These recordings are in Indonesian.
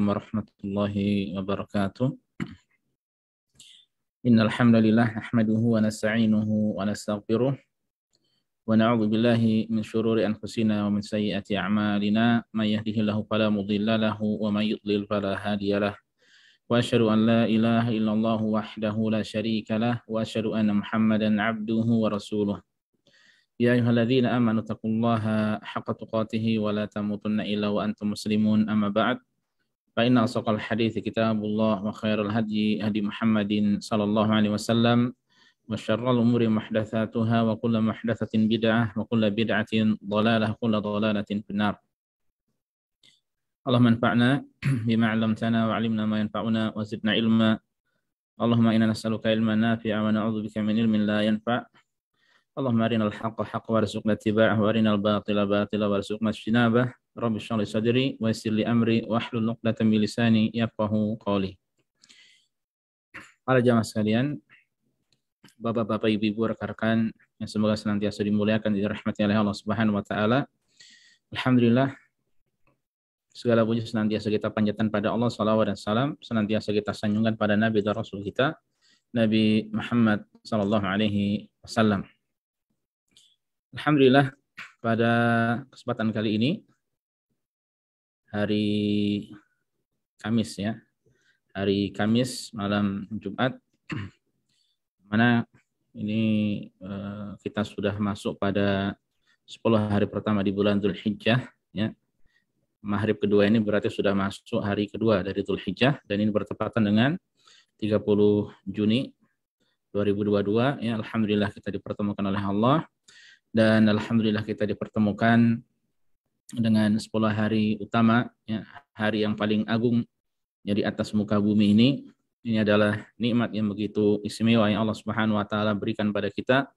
warahmatullahi wabarakatuh. Innal hamdalillah nahmaduhu wa nasta'inuhu wa nastaghfiruh wa na'udzu billahi min shururi anfusina wa min sayyiati a'malina may yahdihillahu fala mudilla lahu wa may yudlil fala hadiyalah. Wa asyhadu an la ilaha illallah wahdahu la syarika lah wa asyhadu anna Muhammadan 'abduhu wa rasuluh. Ya ayyuhalladzina amanu taqullaha haqqa tuqatih wa la tamutunna illa wa antum muslimun amma ba'd. Fa inna asaqal hadithi kitabullah wa khairal hadi hadi Muhammadin sallallahu alaihi wasallam wa syarrul umuri muhdatsatuha wa kullu muhdatsatin bid'ah wa kullu bid'atin dhalalah kullu dhalalatin finnar. Allahumma anfa'na bima 'allamtana wa 'allimna ma yanfa'una wa zidna ilma. Allahumma inna nas'aluka ilman nafi'a wa na'udzubika min ilmin la yanfa'. Allahumma arinal haqqa haqqa warzuqna ittiba'ah wa arinal batila batila warzuqna ijtinabah. Rabbi shrah li sadri wa yassir li amri wa hlul 'uqdatam min lisani yafqahu qawli. Para jamaah sekalian, bapak-bapak, ibu-ibu, rekan-rekan yang semoga senantiasa dimuliakan dan dirahmati oleh Allah Subhanahu wa taala. Alhamdulillah, segala puji senantiasa kita panjatkan pada Allah, salawat dan salam senantiasa kita sanjungkan pada Nabi dan Rasul kita, Nabi Muhammad sallallahu alaihi wasallam. Alhamdulillah, pada kesempatan kali ini, hari Kamis ya, hari Kamis malam Jumat, mana ini kita sudah masuk pada 10 hari pertama di bulan Dzulhijjah ya. Maghrib kedua ini berarti sudah masuk hari kedua dari Dzulhijjah dan ini bertepatan dengan 30 Juni 2022 ya. Alhamdulillah kita dipertemukan oleh Allah. Dan alhamdulillah kita dipertemukan dengan 10 hari utama, ya, hari yang paling agung ya, di atas muka bumi ini. Ini adalah nikmat yang begitu istimewa yang Allah Subhanahu wa taala berikan pada kita.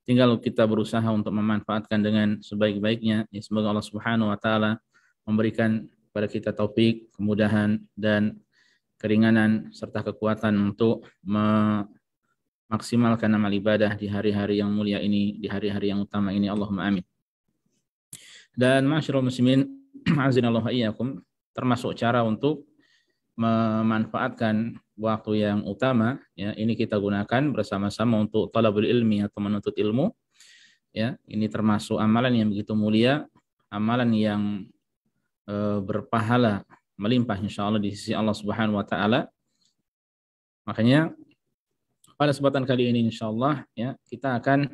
Tinggal kita berusaha untuk memanfaatkan dengan sebaik-baiknya. Ya, semoga Allah Subhanahu wa taala memberikan pada kita taufik, kemudahan dan keringanan serta kekuatan untuk maksimalkan amal ibadah di hari-hari yang mulia ini, di hari-hari yang utama ini. Allahumma amin. Dan ma'asyiral muslimin, azinallahu iyyakum, termasuk cara untuk memanfaatkan waktu yang utama ya, ini kita gunakan bersama-sama untuk talabul ilmi atau menuntut ilmu ya. Ini termasuk amalan yang begitu mulia, amalan yang berpahala melimpah insyaallah di sisi Allah Subhanahu wa taala. Makanya pada kesempatan kali ini insyaallah ya, kita akan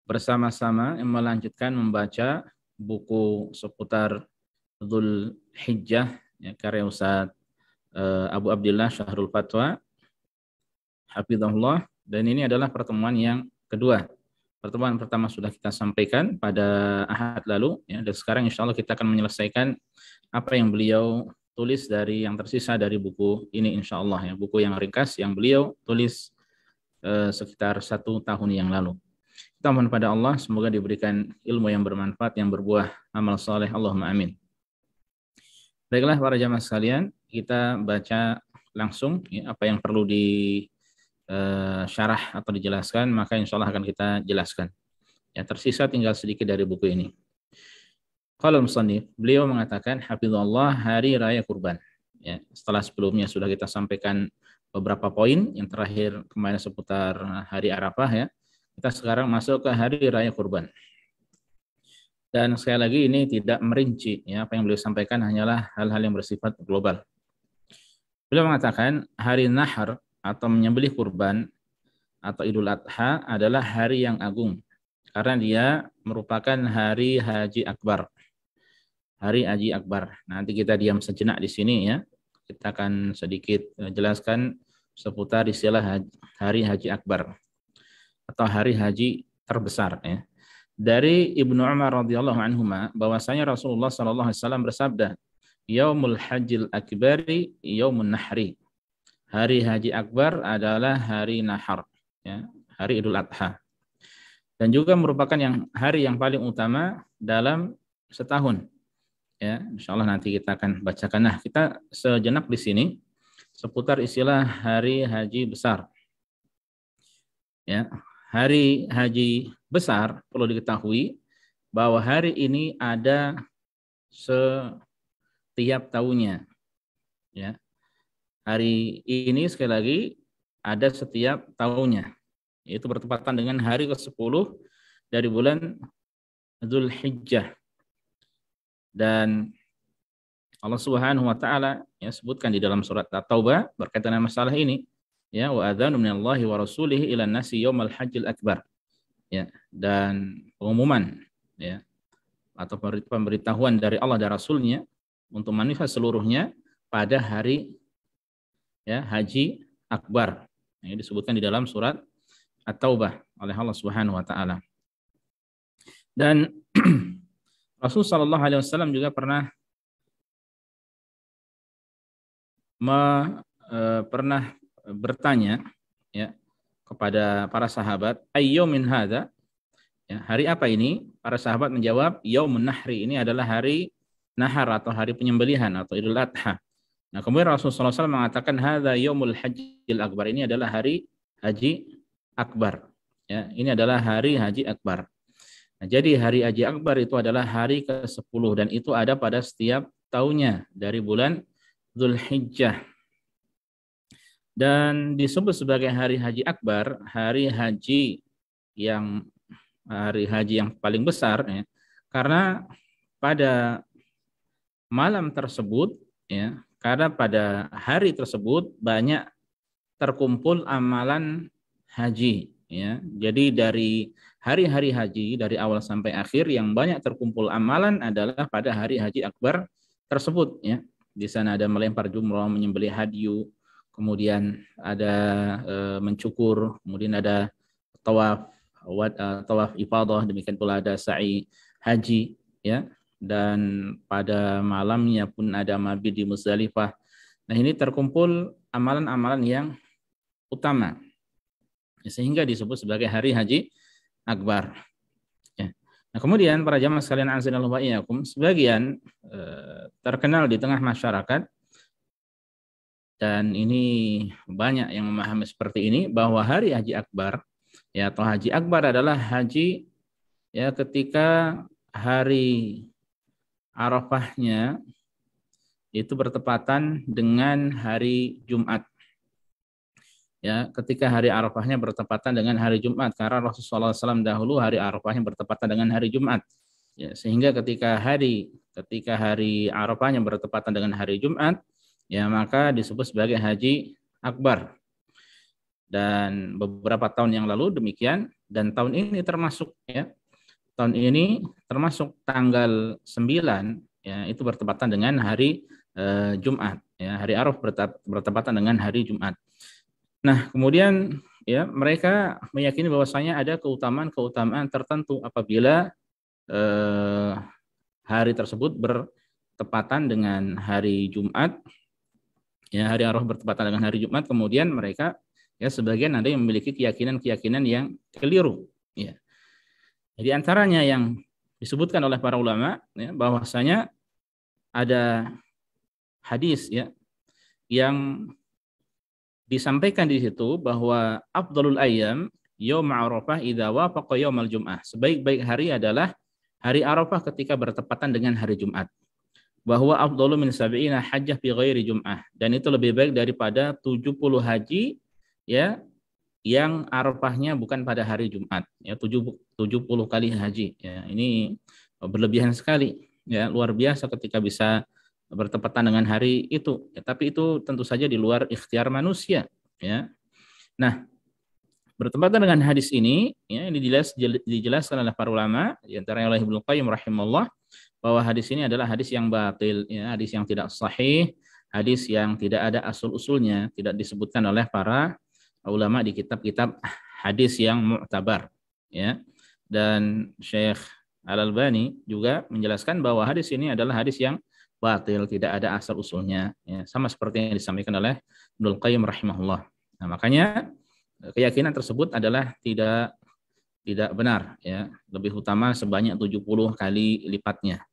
bersama-sama melanjutkan membaca buku seputar Dzulhijjah ya, karya Ustaz Abu Abdillah Syahrul Fatwa hafizahullah, dan ini adalah pertemuan yang kedua. Pertemuan pertama sudah kita sampaikan pada Ahad lalu ya, dan sekarang insyaallah kita akan menyelesaikan apa yang beliau tulis dari yang tersisa dari buku ini insyaallah ya, buku yang ringkas yang beliau tulis sekitar 1 tahun yang lalu. Kita mohon pada Allah semoga diberikan ilmu yang bermanfaat, yang berbuah amal saleh. Allahumma amin. Baiklah para jamaah sekalian, kita baca langsung ya, apa yang perlu di syarah atau dijelaskan, maka insyaallah akan kita jelaskan. Ya, tersisa tinggal sedikit dari buku ini. Qala al-musannif, beliau mengatakan hafizallah, hari raya kurban. Ya, setelah sebelumnya sudah kita sampaikan beberapa poin, yang terakhir kemarin seputar hari Arafah ya. Kita sekarang masuk ke hari raya kurban. Dan sekali lagi ini tidak merinci ya, apa yang beliau sampaikan hanyalah hal-hal yang bersifat global. Beliau mengatakan hari Nahar atau menyembelih kurban atau Idul Adha adalah hari yang agung karena dia merupakan hari Haji Akbar. Hari Haji Akbar. Nanti kita diam sejenak di sini ya. Kita akan sedikit jelaskan seputar istilah hari Haji Akbar atau hari haji terbesar ya. Dari Ibnu Umar radhiyallahu anhuma bahwasanya Rasulullah sallallahu alaihi wasallam bersabda, "Yaumul Hajjil Akbari yaumun nahri." Hari Haji Akbar adalah hari Nahar, ya, hari Idul Adha. Dan juga merupakan hari yang paling utama dalam setahun. Ya, insyaallah nanti kita akan bacakan. Nah, kita sejenak di sini seputar istilah hari haji besar. Ya, hari haji besar perlu diketahui bahwa hari ini ada tiap tahunnya. Ya. Hari ini sekali lagi ada setiap tahunnya. Yaitu bertepatan dengan hari ke-10 dari bulan Dzulhijjah. Dan Allah Subhanahu wa taala ya sebutkan di dalam surat At-Taubah berkaitan dengan masalah ini. Ya, wa adzanu minallahi wa rasulihi ila nasi yaumal hajjil akbar. Ya, dan pengumuman ya atau pemberitahuan dari Allah dan Rasulnya untuk manusia seluruhnya pada hari ya haji akbar. Ini disebutkan di dalam surat At-Taubah oleh Allah Subhanahu wa taala. Dan Rasul sallallahu alaihi wasallam juga pernah pernah bertanya ya kepada para sahabat, ayyumin hadza? Ya, hari apa ini? Para sahabat menjawab, yaumun nahri, ini adalah hari nahar atau hari penyembelihan atau Idul Adha. Nah, kemudian Rasulullah SAW mengatakan hadza yaumul hajjil akbar, ini adalah hari haji akbar. Ya, ini adalah hari haji akbar. Nah, jadi hari haji akbar itu adalah hari ke-10 dan itu ada pada setiap tahunnya dari bulan Dzulhijjah. Dan disebut sebagai hari haji akbar, hari haji yang paling besar ya, karena pada malam tersebut ya, karena pada hari tersebut banyak terkumpul amalan haji ya. Jadi dari hari-hari haji dari awal sampai akhir yang banyak terkumpul amalan adalah pada hari haji akbar tersebut ya. Di sana ada melempar jumrah, menyembelih hadyu, kemudian ada mencukur, kemudian ada tawaf ifadah, demikian pula ada sa'i haji ya, dan pada malamnya pun ada mabit di Muzdalifah. Nah, ini terkumpul amalan-amalan yang utama sehingga disebut sebagai hari haji akbar ya. Nah, kemudian para jamaah sekalian azanallahu wa iyyakum, sebagian terkenal di tengah masyarakat dan ini banyak yang memahami seperti ini bahwa hari haji akbar ya atau haji akbar adalah haji ya ketika hari Arafahnya itu bertepatan dengan hari Jumat. Ya, ketika hari Arafahnya bertepatan dengan hari Jumat, karena Rasulullah SAW dahulu hari Arafahnya bertepatan dengan hari Jumat. Ya, sehingga ketika hari Arafahnya bertepatan dengan hari Jumat, ya maka disebut sebagai haji akbar. Dan beberapa tahun yang lalu demikian, dan tahun ini termasuk ya. Tahun ini termasuk tanggal 9 ya itu bertepatan dengan hari Jumat ya, hari Arafah bertepatan dengan hari Jumat. Nah, kemudian ya mereka meyakini bahwasanya ada keutamaan tertentu apabila hari tersebut bertepatan dengan hari Jumat. Ya, hari Arafah bertepatan dengan hari Jumat, kemudian mereka ya sebagian ada yang memiliki keyakinan yang keliru ya. Jadi antaranya yang disebutkan oleh para ulama ya, bahwasanya ada hadis ya yang disampaikan di situ bahwa afdalul ayyam yaum Arafah idza wafaqa yaumal jum'ah. Sebaik-baik hari adalah hari Arafah ketika bertepatan dengan hari Jumat. Bahwa afdalu min sab'ina hajjah fi ghairi jum'ah, dan itu lebih baik daripada 70 haji ya yang Arafahnya bukan pada hari Jumat ya, 70 kali haji ya. Ini berlebihan sekali ya, luar biasa ketika bisa bertepatan dengan hari itu ya, tapi itu tentu saja di luar ikhtiar manusia ya. Nah, bertepatan dengan hadis ini ya, ini dijelaskan oleh para ulama di antaranya oleh Ibnu Qayyim rahimahullah bahwa hadis ini adalah hadis yang batil ya, hadis yang tidak sahih, hadis yang tidak ada asal-usulnya, tidak disebutkan oleh para ulama di kitab-kitab hadis yang mu'tabar ya. Dan Syekh Al-Albani juga menjelaskan bahwa hadis ini adalah hadis yang batil, tidak ada asal usulnya ya, sama seperti yang disampaikan oleh Ibnu Qayyim rahimahullah. Nah, makanya keyakinan tersebut adalah tidak benar ya, lebih utama sebanyak 70 kali lipatnya.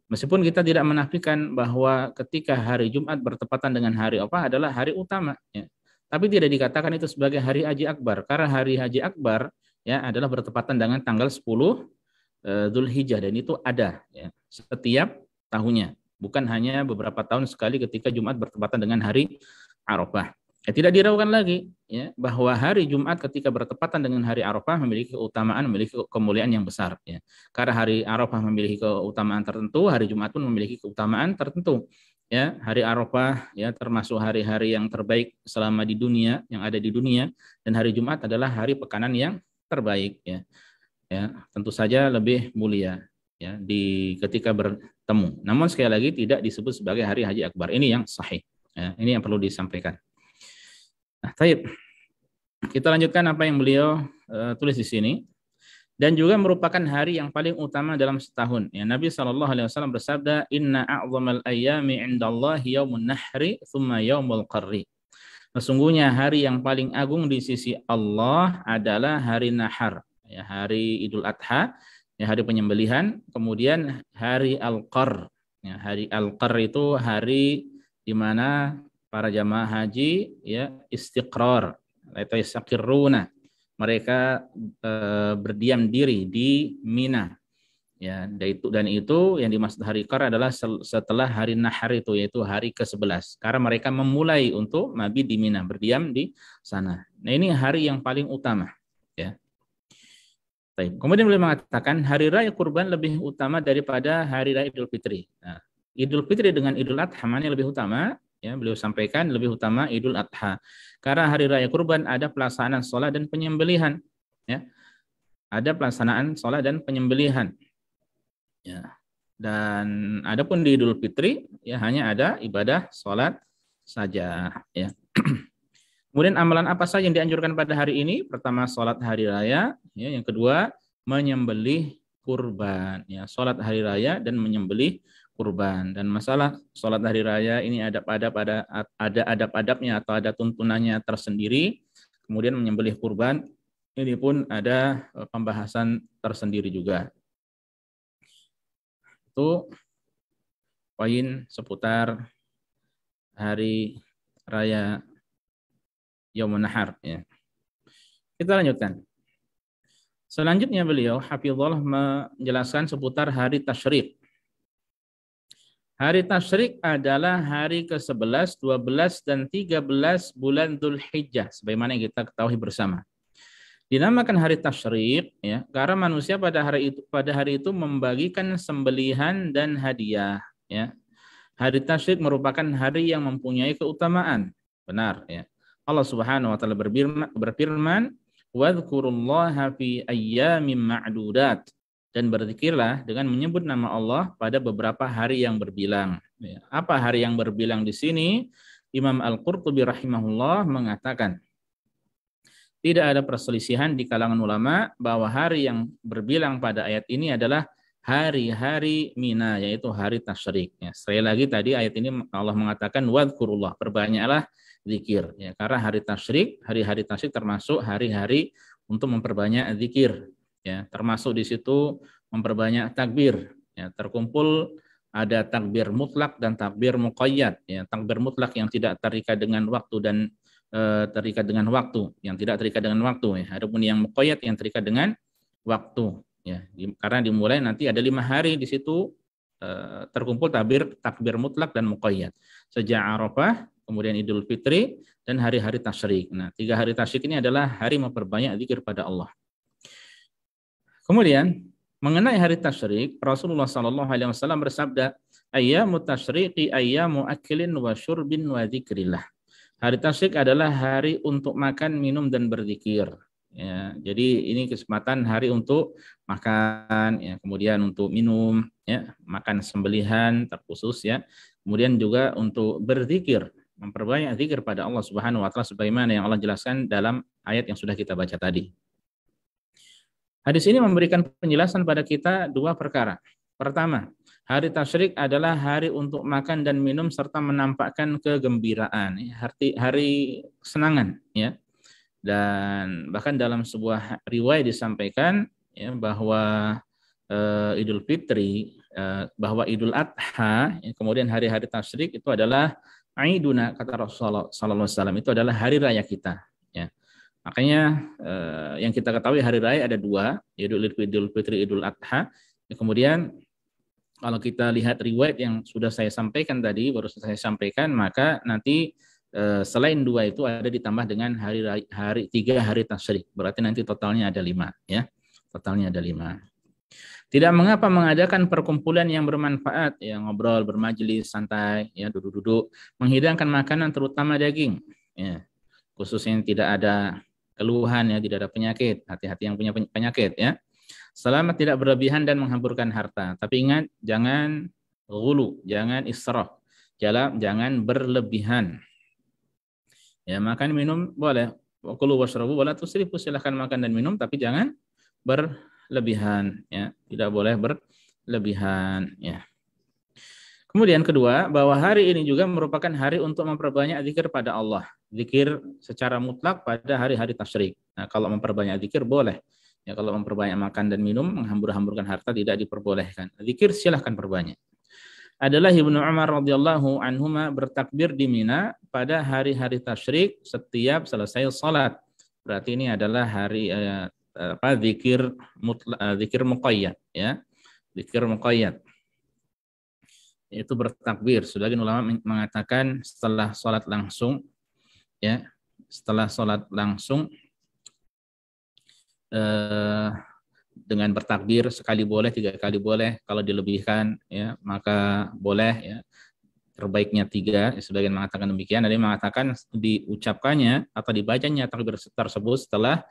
Meskipun kita tidak menafikan bahwa ketika hari Jumat bertepatan dengan hari apa adalah hari utama ya. Tapi tidak dikatakan itu sebagai hari haji akbar, karena hari haji akbar ya adalah bertepatan dengan tanggal 10 Dzulhijjah dan itu ada ya setiap tahunnya bukan hanya beberapa tahun sekali ketika Jumat bertepatan dengan hari Arafah. Tidak diragukan lagi ya bahwa hari Jumat ketika bertepatan dengan hari Arafah memiliki keutamaan, memiliki kemuliaan yang besar ya. Karena hari Arafah memiliki keutamaan tertentu, hari Jumat pun memiliki keutamaan tertentu. Ya, hari Arafah ya termasuk hari-hari yang terbaik selama di dunia, yang ada di dunia, dan hari Jumat adalah hari pekanan yang terbaik ya. Ya, tentu saja lebih mulia ya di ketika bertemu. Namun sekali lagi tidak disebut sebagai hari Haji Akbar. Ini yang sahih. Ya, ini yang perlu disampaikan. Nah, taib. Kita lanjutkan apa yang beliau tulis di sini. Dan juga merupakan hari yang paling utama dalam setahun. Ya, Nabi SAW bersabda, Inna a'zamal ayyami indallahi yaumun nahri, thumma yaumul qarri. Sesungguhnya hari yang paling agung di sisi Allah adalah hari nahar, ya, hari Idul Adha, ya, hari penyembelihan, kemudian hari Al-Qarr. Ya, hari Al-Qarr itu hari di mana para jamaah haji ya istiqrar atau yastaqirruna. Mereka berdiam diri di Mina. Ya, dan itu yang dimaksud hari Qarr adalah setelah hari Nahar itu, yaitu hari ke-11. Karena mereka memulai untuk mabit di Mina, berdiam di sana. Nah, ini hari yang paling utama, ya. Baik. Kemudian beliau mengatakan hari raya Kurban lebih utama daripada hari raya Idul Fitri. Nah, Idul Fitri dengan Idul Adha mana yang lebih utama? Ya, beliau sampaikan lebih utama Idul Adha. Karena hari raya Kurban ada pelaksanaan sholat dan penyembelihan. Ya. Ada pelaksanaan sholat dan penyembelihan. Ya. Dan adapun di Idul Fitri ya hanya ada ibadah sholat saja. Ya. Kemudian amalan apa saja yang dianjurkan pada hari ini? Pertama sholat hari raya. Ya. Yang kedua menyembelih kurban. Ya. Sholat hari raya dan menyembelih kurban. Dan masalah sholat hari raya ini ada adab-adabnya atau ada tuntunannya tersendiri. Kemudian menyembelih kurban ini pun ada pembahasan tersendiri juga. Itu poin seputar hari raya Yaumun Nahar ya. Kita lanjutkan. Selanjutnya beliau hafizallah menjelaskan seputar hari tasyrik. Hari tasyrik adalah hari ke-11, 12, dan 13 bulan Dzulhijjah, sebagaimana yang kita ketahui bersama. Dinamakan hari tasyrik ya, karena manusia pada hari itu membagikan sembelihan dan hadiah ya. Hari tasyrik merupakan hari yang mempunyai keutamaan. Benar ya. Allah Subhanahu wa taala berfirman, "Wadhkurullaha fi ayyamin ma'dudat." Dan berzikirlah dengan menyebut nama Allah pada beberapa hari yang berbilang. Apa hari yang berbilang di sini? Imam Al-Qurtubi rahimahullah mengatakan, tidak ada perselisihan di kalangan ulama bahwa hari yang berbilang pada ayat ini adalah hari-hari Mina, yaitu hari tasyrik. Ya, sekali lagi tadi ayat ini Allah mengatakan wadhkurullah, perbanyaklah zikir. Ya, karena hari tasyrik, hari-hari tasyrik termasuk hari-hari untuk memperbanyak zikir. Ya, termasuk di situ memperbanyak takbir. Ya, terkumpul ada takbir mutlak dan takbir muqayyad. Ya, takbir mutlak yang tidak terikat dengan waktu dan terikat dengan waktu, yang tidak terikat dengan waktu. Ya. Adapun yang muqayyad yang terikat dengan waktu. Ya, karena dimulai nanti ada 5 hari di situ terkumpul takbir mutlak dan muqayyad. Sejak Arafah, kemudian Idul Fitri, dan hari-hari tasyrik. Nah, 3 hari tasyrik ini adalah hari memperbanyak zikir pada Allah. Kemudian mengenai hari tasyrik, Rasulullah SAW bersabda, "Ayyamu tasyriqi ayyamu aklin wa syurbin wa dzikrillah." Hari tasyrik adalah hari untuk makan, minum, dan berzikir. Ya, jadi ini kesempatan hari untuk makan, ya, kemudian untuk minum, ya, makan sembelihan terkhusus, ya, kemudian juga untuk berzikir, memperbanyak zikir pada Allah Subhanahu Wa Taala sebagaimana yang Allah jelaskan dalam ayat yang sudah kita baca tadi. Hadis ini memberikan penjelasan pada kita 2 perkara. Pertama, hari tasyrik adalah hari untuk makan dan minum serta menampakkan kegembiraan, hari kesenangan, ya. Dan bahkan dalam sebuah riwayat disampaikan ya, bahwa Idul Fitri, bahwa Idul Adha, ya, kemudian hari-hari tasyrik itu adalah Aiduna, kata Rasulullah SAW, itu adalah hari raya kita. Ya. Makanya yang kita ketahui hari raya ada 2, yaitu Idul Fitri, Idul Adha. Ya, kemudian Kalau kita lihat riwayat yang sudah saya sampaikan tadi, baru saya sampaikan, maka nanti selain 2 itu ada ditambah dengan hari 3 hari tasyrik. Berarti nanti totalnya ada 5, ya. Totalnya ada 5. Tidak mengapa mengadakan perkumpulan yang bermanfaat, ya, ngobrol, bermajelis, santai, ya, duduk-duduk, menghidangkan makanan terutama daging, ya. Khususnya yang tidak ada keluhan, ya, tidak ada penyakit. Hati-hati yang punya penyakit, ya. Selama tidak berlebihan dan menghamburkan harta. Tapi ingat, jangan ghulu, jangan israf. Jangan berlebihan. Ya, makan minum boleh. Wakulu washrabu wala tusrifu, silahkan makan dan minum, tapi jangan berlebihan, ya. Tidak boleh berlebihan, ya. Kemudian kedua, bahwa hari ini juga merupakan hari untuk memperbanyak zikir pada Allah. Zikir secara mutlak pada hari-hari tasyrik. Nah, kalau memperbanyak zikir boleh. Ya, kalau memperbanyak makan dan minum, menghambur-hamburkan harta tidak diperbolehkan. Zikir silahkan perbanyak. Adalah Ibnu Umar radhiyallahu anhuma bertakbir di Mina pada hari-hari tasyrik setiap selesai salat. Berarti ini adalah hari zikir muqayyad, ya. Zikir muqayyad. Itu bertakbir. Sebagian ulama mengatakan setelah salat langsung, ya. Setelah salat langsung dengan bertakbir sekali boleh, 3 kali boleh, kalau dilebihkan, ya, maka boleh, ya. Terbaiknya 3, ya, sebagian mengatakan demikian. Ada yang mengatakan diucapkannya atau dibacanya takbir tersebut setelah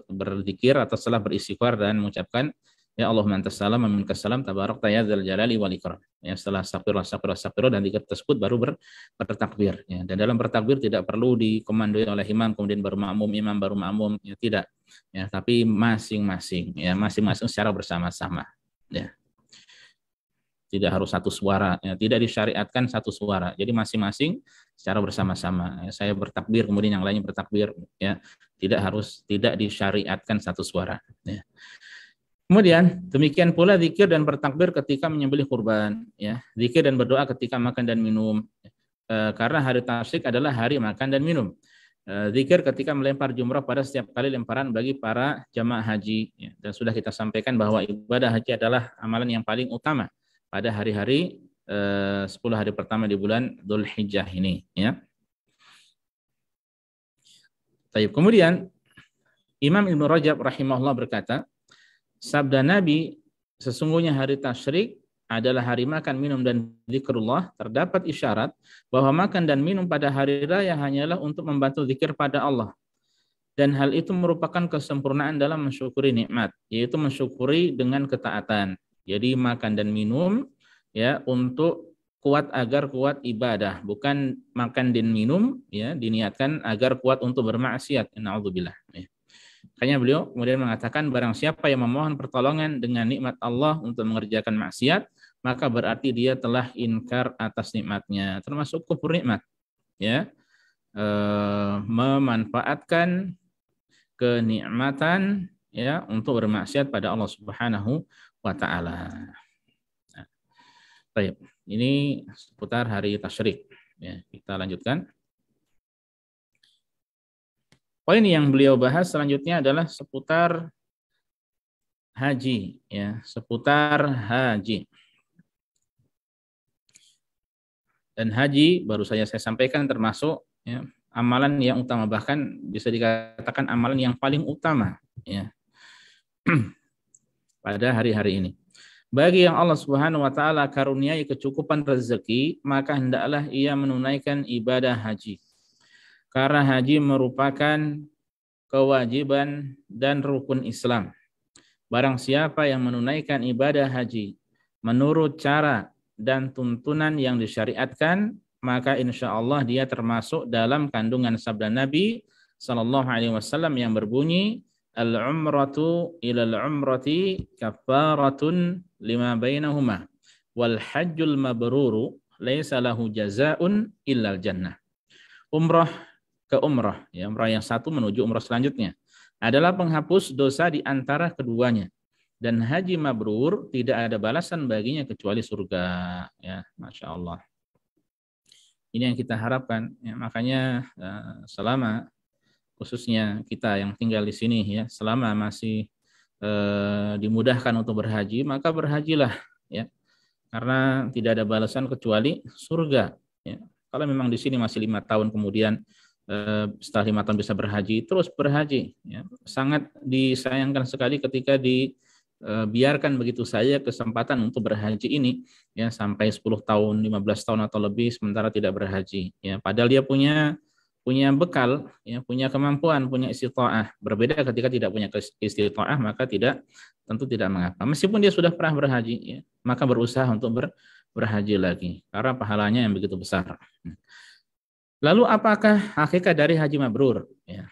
berzikir atau setelah beristighfar dan mengucapkan ya Allahumma antas salam wa minkas salam tabarakta ya dzal jalali wal ikram. Ya, setelah astagfirullah dan zikir tersebut baru bertakbir, ya. Dan dalam bertakbir tidak perlu dikomandoi oleh imam kemudian baru makmum, imam baru makmum, ya, tidak. Ya, tapi masing-masing secara bersama-sama, ya. Tidak harus satu suara, ya. Tidak disyariatkan satu suara. Jadi masing-masing secara bersama-sama. Ya, saya bertakbir kemudian yang lainnya bertakbir, ya. Tidak disyariatkan satu suara, ya. Kemudian demikian pula zikir dan bertakbir ketika menyembelih kurban, ya. Zikir dan berdoa ketika makan dan minum. Karena hari tasyrik adalah hari makan dan minum. Zikir ketika melempar jumrah pada setiap kali lemparan bagi para jamaah haji, ya. Dan sudah kita sampaikan bahwa ibadah haji adalah amalan yang paling utama pada hari-hari 10 hari pertama di bulan Dzulhijjah ini, ya. Baik, kemudian Imam Ibnu Rajab rahimahullah berkata, sabda Nabi, sesungguhnya hari tasyrik adalah hari makan, minum, dan zikrullah. Terdapat isyarat bahwa makan dan minum pada hari raya hanyalah untuk membantu zikir pada Allah. Dan hal itu merupakan kesempurnaan dalam mensyukuri nikmat, yaitu mensyukuri dengan ketaatan. Jadi makan dan minum, ya, untuk agar kuat ibadah, bukan makan dan minum, ya, diniatkan agar kuat untuk bermaksiat. Na'udzubillah, ya. Makanya beliau kemudian mengatakan, barang siapa yang memohon pertolongan dengan nikmat Allah untuk mengerjakan maksiat, maka berarti dia telah inkar atas nikmatnya, termasuk kufur nikmat, ya. Memanfaatkan kenikmatan, ya, untuk bermaksiat pada Allah Subhanahu wa taala. Nah, baik, ini seputar hari tasyrik, ya. Kita lanjutkan. Poin yang beliau bahas selanjutnya adalah seputar haji, ya, seputar haji. Dan haji baru saja saya sampaikan termasuk, ya, amalan yang utama, bahkan bisa dikatakan amalan yang paling utama, ya, pada hari-hari ini. Bagi yang Allah Subhanahu wa taala karuniai kecukupan rezeki, maka hendaklah ia menunaikan ibadah haji. Karena haji merupakan kewajiban dan rukun Islam. Barang siapa yang menunaikan ibadah haji menurut cara dan tuntunan yang disyariatkan, maka insya Allah dia termasuk dalam kandungan sabda Nabi Sallallahu Alaihi Wasallam yang berbunyi, al-umratu ilal umrati kafaratun lima bainahuma wal hajjul mabruru laisa lahu jazaun illal jannah. Umrah ke umrah, ya, umrah yang satu menuju umrah selanjutnya, adalah penghapus dosa di antara keduanya. Dan haji mabrur tidak ada balasan baginya kecuali surga, ya. Masya Allah. Ini yang kita harapkan, ya. Makanya selama khususnya kita yang tinggal di sini, ya, selama masih dimudahkan untuk berhaji, maka berhajilah, ya, karena tidak ada balasan kecuali surga. Ya. Kalau memang di sini masih 5 tahun kemudian setelah 5 tahun bisa berhaji, terus berhaji. Ya. Sangat disayangkan sekali ketika dibiarkan begitu saja kesempatan untuk berhaji ini, ya, sampai 10 tahun, 15 tahun atau lebih sementara tidak berhaji. Ya. Padahal dia punya bekal, ya, punya kemampuan, punya istita'ah. Berbeda ketika tidak punya istita'ah, maka tentu tidak mengapa. Meskipun dia sudah pernah berhaji, ya, maka berusaha untuk berhaji lagi karena pahalanya yang begitu besar. Lalu apakah hakikat dari haji mabrur? Ya.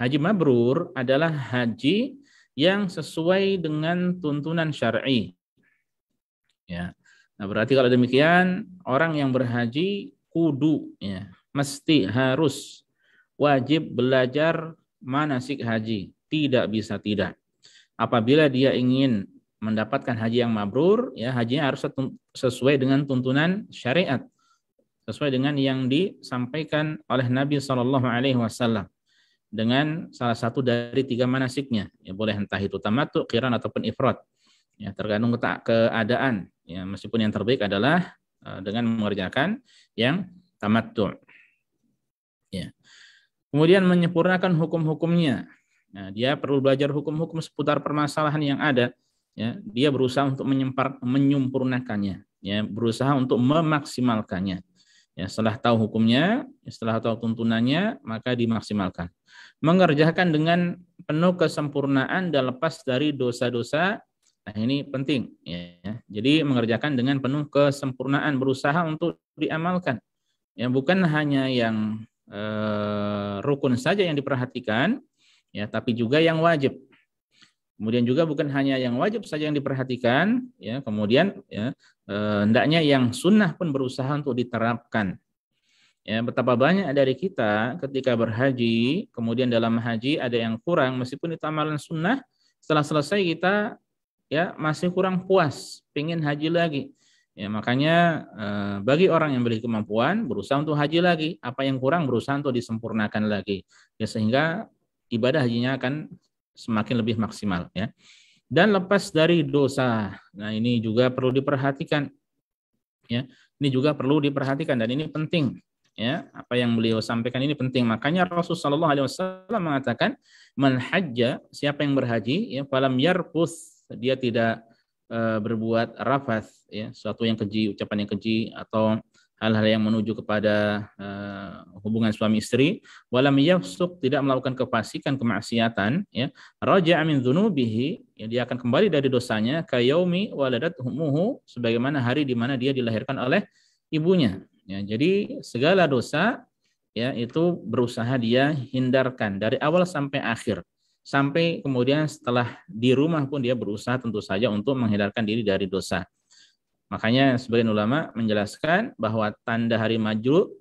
Haji mabrur adalah haji yang sesuai dengan tuntunan syar'i. Ya. Nah, berarti kalau demikian orang yang berhaji kudu, ya, mesti harus wajib belajar manasik haji, tidak bisa tidak. Apabila dia ingin mendapatkan haji yang mabrur, ya, hajinya harus sesuai dengan tuntunan syariat, sesuai dengan yang disampaikan oleh Nabi SAW dengan salah satu dari 3 manasiknya. Ya, boleh entah itu tamattu, qiran ataupun ifrad. Ya, tergantung keadaan. Ya, meskipun yang terbaik adalah dengan mengerjakan yang tamattu. Ya. Kemudian menyempurnakan hukum-hukumnya. Nah, dia perlu belajar hukum-hukum seputar permasalahan yang ada. Ya, dia berusaha untuk menyempurnakannya. Ya, berusaha untuk memaksimalkannya. Ya, setelah tahu hukumnya, setelah tahu tuntunannya, maka dimaksimalkan. Mengerjakan dengan penuh kesempurnaan dan lepas dari dosa-dosa. Nah, ini penting. Ya. Jadi mengerjakan dengan penuh kesempurnaan, berusaha untuk diamalkan. Ya, bukan hanya yang rukun saja yang diperhatikan, ya, tapi juga yang wajib. Kemudian juga bukan hanya yang wajib saja yang diperhatikan, ya, kemudian, ya, hendaknya yang sunnah pun berusaha untuk diterapkan. Ya, betapa banyak dari kita ketika berhaji, kemudian dalam haji ada yang kurang, meskipun itu amalan sunnah, setelah selesai kita, ya, masih kurang puas, pengen haji lagi. Ya, makanya bagi orang yang memiliki kemampuan berusaha untuk haji lagi, apa yang kurang berusaha untuk disempurnakan lagi, ya, sehingga ibadah hajinya akan semakin lebih maksimal, ya. Dan lepas dari dosa. Nah, ini juga perlu diperhatikan, ya. Ini juga perlu diperhatikan dan ini penting, ya. Apa yang beliau sampaikan ini penting. Makanya Rasulullah SAW mengatakan, man hajja, siapa yang berhaji, ya, falam yarfus, dia tidak berbuat rafath, ya, sesuatu yang keji, ucapan yang keji atau hal-hal yang menuju kepada hubungan suami istri, walam yafsuq, tidak melakukan kefasikan, kemaksiatan, ya, raja'a min dzunubihi, ya, dia akan kembali dari dosanya kayaumi waladat ummuhu, sebagaimana hari di mana dia dilahirkan oleh ibunya. Ya, jadi segala dosa, ya, itu berusaha dia hindarkan dari awal sampai akhir. Sampai kemudian setelah di rumah pun dia berusaha tentu saja untuk menghindarkan diri dari dosa. Makanya sebagian ulama menjelaskan bahwa tanda hari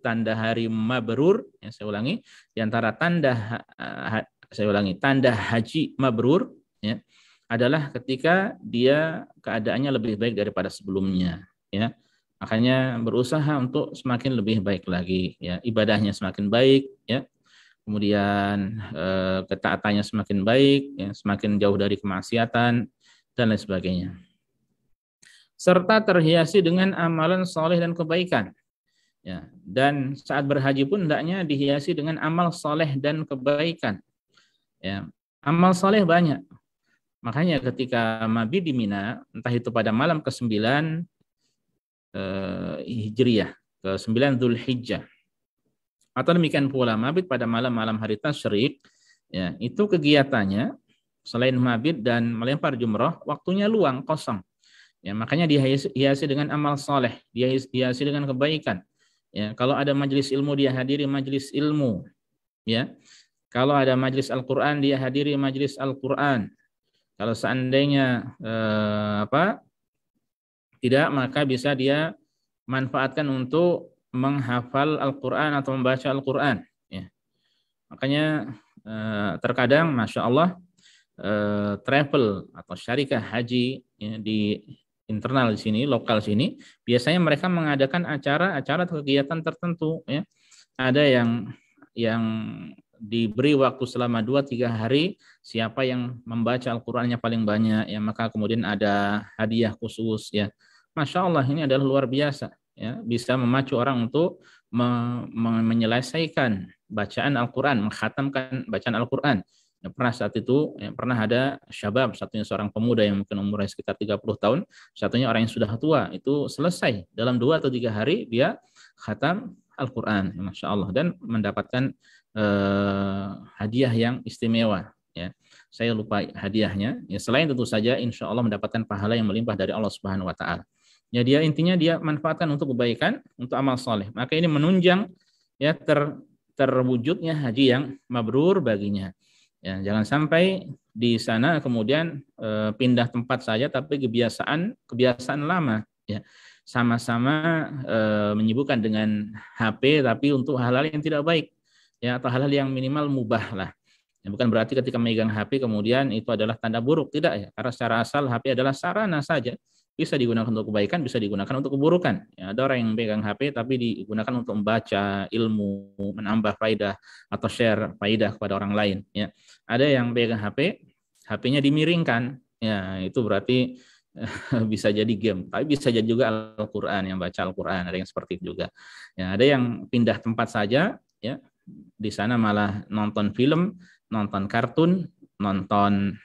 tanda hari mabrur, ya, saya ulangi, di antara tanda haji mabrur, ya, adalah ketika dia keadaannya lebih baik daripada sebelumnya, ya. Makanya berusaha untuk semakin lebih baik lagi, ya, ibadahnya semakin baik, ya. Kemudian ketaatannya semakin baik, ya, semakin jauh dari kemaksiatan dan lain sebagainya. Serta terhiasi dengan amalan soleh dan kebaikan. Ya, dan saat berhaji pun hendaknya dihiasi dengan amal soleh dan kebaikan. Ya, amal soleh banyak. Makanya ketika mabit di Mina, entah itu pada malam ke-9 Hijriyah, ke-9 Dzulhijjah, atau demikian pula mabit pada malam-malam hari tasyrik, ya, itu kegiatannya selain mabit dan melempar jumrah, waktunya luang, kosong. Ya, makanya dihiasi dengan amal soleh, dihiasi dengan kebaikan. Ya, kalau ada majelis ilmu dia hadiri majelis ilmu. Ya, kalau ada majelis Al-Quran dia hadiri majelis Al-Quran. Kalau seandainya tidak, maka bisa dia manfaatkan untuk menghafal Al-Quran atau membaca Al-Quran. Ya. Makanya terkadang, Masya Allah, travel atau syarikah haji, ya, di internal di sini, lokal sini, biasanya mereka mengadakan acara-acara atau kegiatan tertentu. Ya. Ada yang diberi waktu selama 2-3 hari, siapa yang membaca Al-Qur'annya paling banyak, ya maka kemudian ada hadiah khusus, ya. Masya Allah, ini adalah luar biasa, ya, bisa memacu orang untuk menyelesaikan bacaan Al-Qur'an, mengkhatamkan bacaan Al-Qur'an. Ya, pernah saat itu, ya, pernah ada syabab, satunya seorang pemuda yang mungkin umurnya sekitar 30 tahun, satunya orang yang sudah tua, itu selesai dalam 2 atau 3 hari dia khatam Al-Quran, ya, Masya Allah, dan mendapatkan hadiah yang istimewa. Ya, saya lupa hadiahnya. Ya, selain tentu saja, insya Allah mendapatkan pahala yang melimpah dari Allah Subhanahu Wa Taala. Ya, dia intinya dia manfaatkan untuk kebaikan, untuk amal soleh. Maka ini menunjang ya terwujudnya haji yang mabrur baginya. Ya, jangan sampai di sana kemudian pindah tempat saja, tapi kebiasaan lama. Ya, sama-sama menyibukkan dengan HP, tapi untuk hal-hal yang tidak baik, ya, atau hal-hal yang minimal mubah lah. Ya, bukan berarti ketika megang HP kemudian itu adalah tanda buruk, tidak ya. Karena secara asal HP adalah sarana saja, bisa digunakan untuk kebaikan, bisa digunakan untuk keburukan. Ya, ada orang yang pegang HP tapi digunakan untuk membaca ilmu, menambah faidah atau share faidah kepada orang lain. Ya, ada yang pegang HP, HP-nya dimiringkan. Ya, itu berarti bisa jadi game, tapi bisa jadi juga Al-Quran, yang baca Al-Quran, ada yang seperti itu juga. Ya, ada yang pindah tempat saja, ya, di sana malah nonton film, nonton kartun, nonton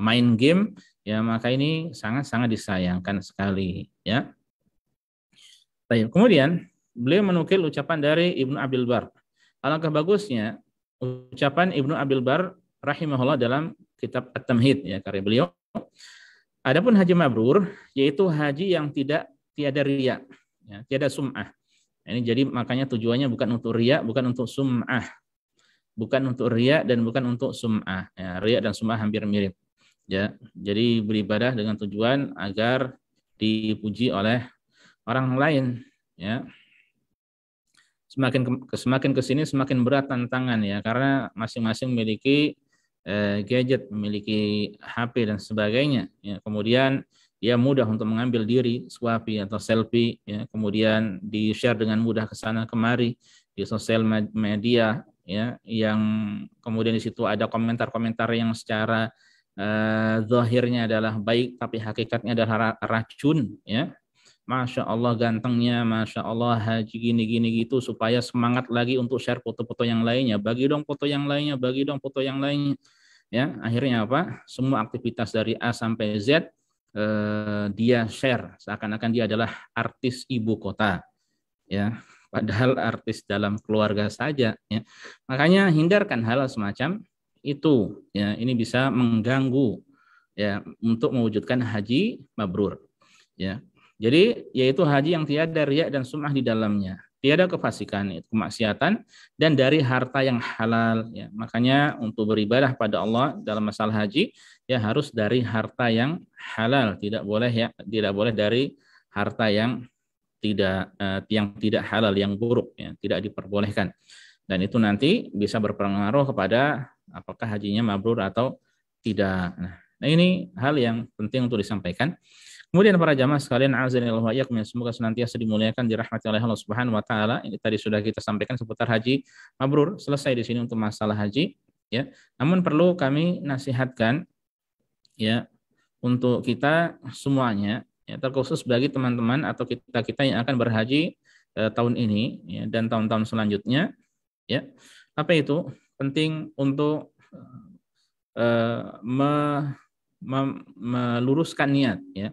main game, ya, maka ini sangat-sangat disayangkan sekali, ya. Baik, kemudian beliau menukil ucapan dari Ibnu Abdul Bar. Alangkah bagusnya ucapan Ibnu Abdul Bar rahimahullah dalam kitab At-Tamhid, ya, karya beliau. Adapun haji mabrur yaitu haji yang tiada riya, ya, tiada sum'ah. Ini jadi makanya tujuannya bukan untuk riya, bukan untuk sum'ah. Bukan untuk riya dan bukan untuk sum'ah. Ya, riya dan sum'ah hampir mirip. Ya, jadi beribadah dengan tujuan agar dipuji oleh orang lain, ya. Semakin ke sini semakin berat tantangan, ya, karena masing-masing memiliki gadget, memiliki HP dan sebagainya, ya. Kemudian dia mudah untuk mengambil diri, swapi atau selfie, ya. Kemudian di-share dengan mudah ke sana kemari di sosial media, ya, yang kemudian di situ ada komentar-komentar yang secara zahirnya adalah baik tapi hakikatnya adalah racun, ya. Masya Allah gantengnya, Masya Allah haji gini-gini gitu, supaya semangat lagi untuk share foto-foto yang lainnya. Bagi dong foto yang lainnya, bagi dong foto yang lainnya. Ya, akhirnya apa? Semua aktivitas dari A sampai Z dia share, seakan-akan dia adalah artis ibu kota. Ya, padahal artis dalam keluarga saja. Ya. Makanya hindarkan hal semacam itu. Ya, ini bisa mengganggu, ya, untuk mewujudkan haji mabrur. Ya. Jadi yaitu haji yang tiada riya dan sum'ah di dalamnya, tiada kefasikan, kemaksiatan, dan dari harta yang halal, ya. Makanya untuk beribadah pada Allah dalam masalah haji, ya, harus dari harta yang halal, tidak boleh dari harta yang tidak halal, yang buruk, ya, tidak diperbolehkan. Dan itu nanti bisa berpengaruh kepada apakah hajinya mabrur atau tidak. Nah, ini hal yang penting untuk disampaikan. Kemudian para jamaah sekalian, azanillahu wa iyyakum, semoga senantiasa dimuliakan, dirahmati oleh Allah Subhanahu wa taala. Ini tadi sudah kita sampaikan seputar haji mabrur, selesai di sini untuk masalah haji, ya. Namun perlu kami nasihatkan, ya, untuk kita semuanya, ya, terkhusus bagi teman-teman atau kita yang akan berhaji tahun ini, ya, dan tahun-tahun selanjutnya, ya. Apa itu? Penting untuk meluruskan niat, ya.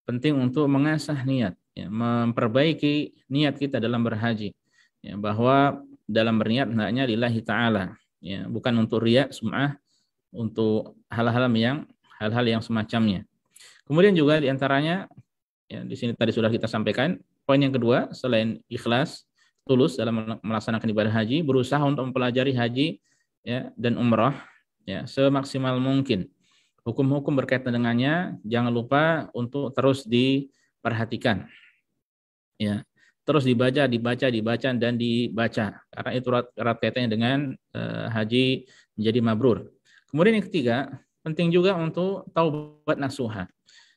Penting untuk mengasah niat, ya, memperbaiki niat kita dalam berhaji, ya, bahwa dalam berniat hendaknya lillahi ta'ala, ya, bukan untuk riya, sum'ah, untuk hal-hal yang semacamnya. Kemudian juga diantaranya, ya, di sini tadi sudah kita sampaikan, poin yang kedua, selain ikhlas, tulus dalam melaksanakan ibadah haji, berusaha untuk mempelajari haji, ya, dan umrah, ya, semaksimal mungkin. Hukum-hukum berkaitan dengannya jangan lupa untuk terus diperhatikan, ya, terus dibaca dan dibaca, karena itu erat kaitannya dengan haji menjadi mabrur. Kemudian yang ketiga, penting juga untuk taubat nasuha.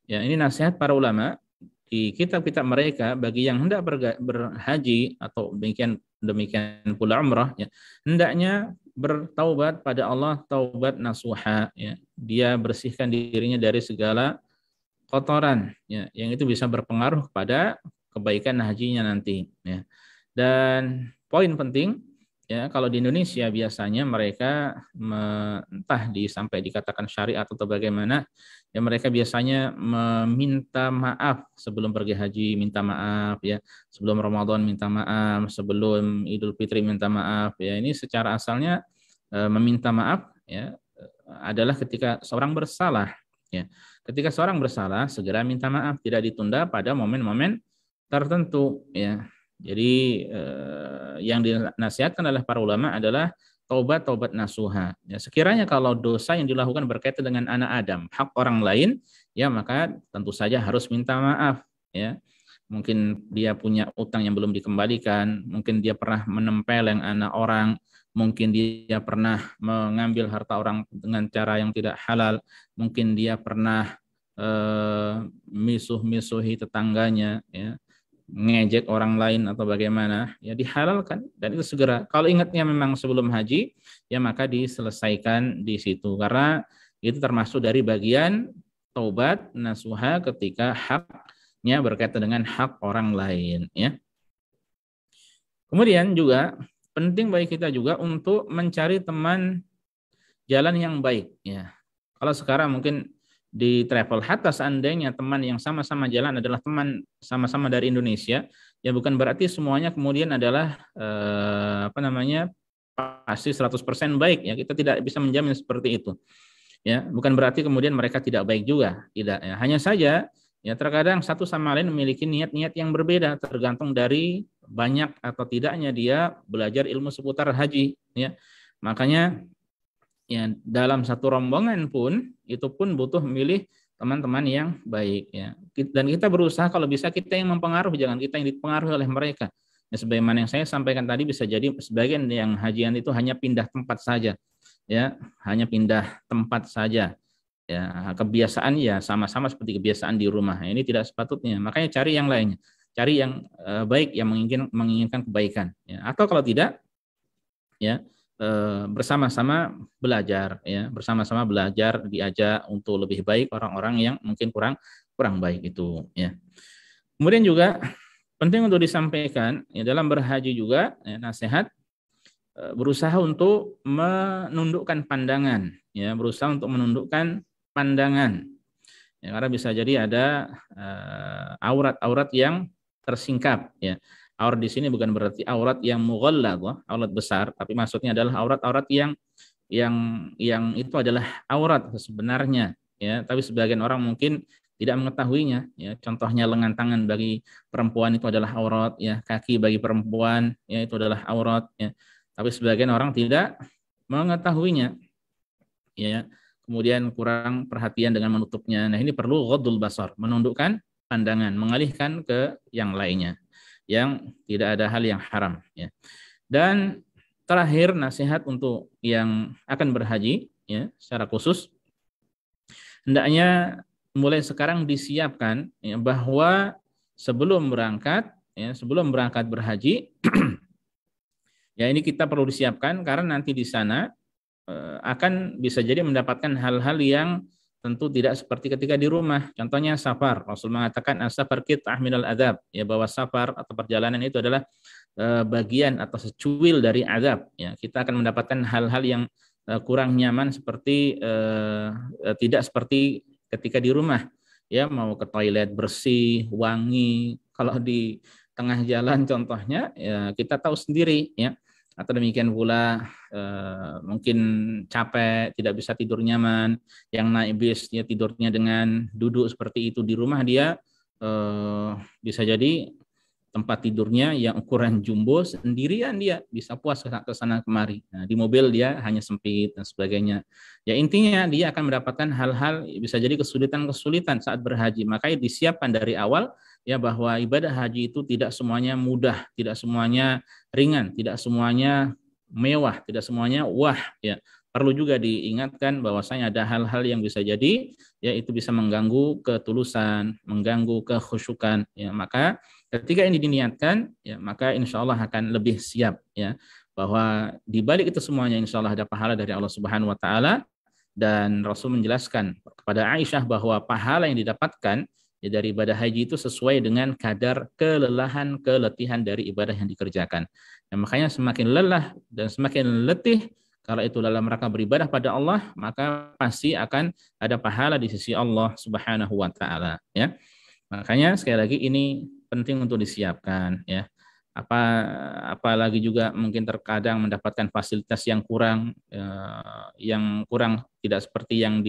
Ya, ini nasihat para ulama di kitab-kitab mereka bagi yang hendak berhaji atau demikian pula umrah, ya, hendaknya bertaubat pada Allah taubat nasuha, ya. Dia bersihkan dirinya dari segala kotoran, ya, yang itu bisa berpengaruh pada kebaikan hajinya nanti, ya. Dan poin penting, ya, kalau di Indonesia biasanya mereka entah sampai dikatakan syariat atau bagaimana, ya, mereka biasanya meminta maaf sebelum pergi haji, minta maaf, ya, sebelum Ramadan minta maaf, sebelum Idul Fitri minta maaf, ya. Ini secara asalnya meminta maaf, ya, adalah ketika seorang bersalah, ya. Ketika seorang bersalah segera minta maaf, tidak ditunda pada momen-momen tertentu, ya. Jadi yang dinasihatkan oleh para ulama adalah taubat nasuha. Ya, sekiranya kalau dosa yang dilakukan berkaitan dengan anak Adam, hak orang lain, ya, maka tentu saja harus minta maaf, ya. Mungkin dia punya utang yang belum dikembalikan, mungkin dia pernah menempeleng anak orang, mungkin dia pernah mengambil harta orang dengan cara yang tidak halal, mungkin dia pernah misuh-misuhi tetangganya, ya, ngejek orang lain atau bagaimana, ya, dihalalkan, dan itu segera kalau ingatnya memang sebelum haji, ya, maka diselesaikan di situ, karena itu termasuk dari bagian taubat nasuha ketika haknya berkaitan dengan hak orang lain, ya. Kemudian juga penting bagi kita juga untuk mencari teman jalan yang baik, ya. Kalau sekarang mungkin di travel, hatta seandainya teman yang sama-sama jalan adalah teman sama-sama dari Indonesia, ya, bukan berarti semuanya kemudian adalah pasti 100% baik, ya. Kita tidak bisa menjamin seperti itu, ya. Bukan berarti kemudian mereka tidak baik juga, tidak, ya. Hanya saja, ya, terkadang satu sama lain memiliki niat-niat yang berbeda tergantung dari banyak atau tidaknya dia belajar ilmu seputar haji, ya. Makanya, ya, dalam satu rombongan pun itu pun butuh memilih teman-teman yang baik, ya. Dan kita berusaha kalau bisa kita yang mempengaruhi, jangan kita yang dipengaruhi oleh mereka. Ya, sebagaimana yang saya sampaikan tadi, bisa jadi sebagian yang hajian itu hanya pindah tempat saja, ya, hanya pindah tempat saja, ya, kebiasaan ya sama-sama seperti kebiasaan di rumah. Ini tidak sepatutnya. Makanya cari yang lainnya, cari yang baik, yang menginginkan kebaikan, ya. Atau kalau tidak, ya, bersama-sama belajar, ya, bersama-sama belajar, diajak untuk lebih baik orang-orang yang mungkin kurang baik itu, ya. Kemudian juga penting untuk disampaikan, ya, dalam berhaji juga, ya, nasihat berusaha untuk menundukkan pandangan, ya, berusaha untuk menundukkan pandangan, ya, karena bisa jadi ada aurat-aurat yang tersingkap, ya. Aurat di sini bukan berarti aurat yang mughalladzah, aurat besar, tapi maksudnya adalah aurat-aurat yang itu adalah aurat sebenarnya, ya, tapi sebagian orang mungkin tidak mengetahuinya, ya. Contohnya lengan tangan bagi perempuan itu adalah aurat, ya, kaki bagi perempuan, ya, itu adalah aurat, ya. Tapi sebagian orang tidak mengetahuinya, ya. Kemudian kurang perhatian dengan menutupnya. Nah, ini perlu ghaddul basar, menundukkan pandangan, mengalihkan ke yang lainnya, yang tidak ada hal yang haram, ya. Dan terakhir, nasihat untuk yang akan berhaji, ya, secara khusus hendaknya mulai sekarang disiapkan, ya, bahwa sebelum berangkat berhaji, ya, ini kita perlu disiapkan karena nanti di sana akan bisa jadi mendapatkan hal-hal yang tentu tidak seperti ketika di rumah. Contohnya safar. Rasul mengatakan as-safar qit'ah minal adzab, ya, bahwa safar atau perjalanan itu adalah bagian atau secuil dari azab, ya. Kita akan mendapatkan hal-hal yang kurang nyaman seperti tidak seperti ketika di rumah, ya, mau ke toilet bersih, wangi. Kalau di tengah jalan contohnya, ya, kita tahu sendiri, ya. Atau demikian pula mungkin capek, tidak bisa tidur nyaman, yang naik bis dia tidurnya dengan duduk seperti itu, di rumah dia bisa jadi tempat tidurnya yang ukuran jumbo, sendirian dia bisa puas ke sana kemari. Nah, di mobil dia hanya sempit dan sebagainya. Ya, intinya dia akan mendapatkan hal-hal bisa jadi kesulitan-kesulitan saat berhaji. Makanya disiapkan dari awal, ya, bahwa ibadah haji itu tidak semuanya mudah, tidak semuanya ringan, tidak semuanya mewah, tidak semuanya wah, ya. perlu juga diingatkan bahwasanya ada hal-hal yang bisa jadi ya itu bisa mengganggu ketulusan, mengganggu kekhusyukan ya. Maka ketika ini diniatkan ya maka insya Allah akan lebih siap ya bahwa di balik itu semuanya insya Allah ada pahala dari Allah Subhanahu wa taala. Dan Rasul menjelaskan kepada Aisyah bahwa pahala yang didapatkan ya, dari ibadah haji itu sesuai dengan kadar kelelahan, keletihan dari ibadah yang dikerjakan. Ya, makanya semakin lelah dan semakin letih, kalau itu dalam rangka beribadah pada Allah, maka pasti akan ada pahala di sisi Allah Subhanahu wa taala ya. Makanya sekali lagi ini penting untuk disiapkan ya. Apalagi juga mungkin terkadang mendapatkan fasilitas yang kurang tidak seperti yang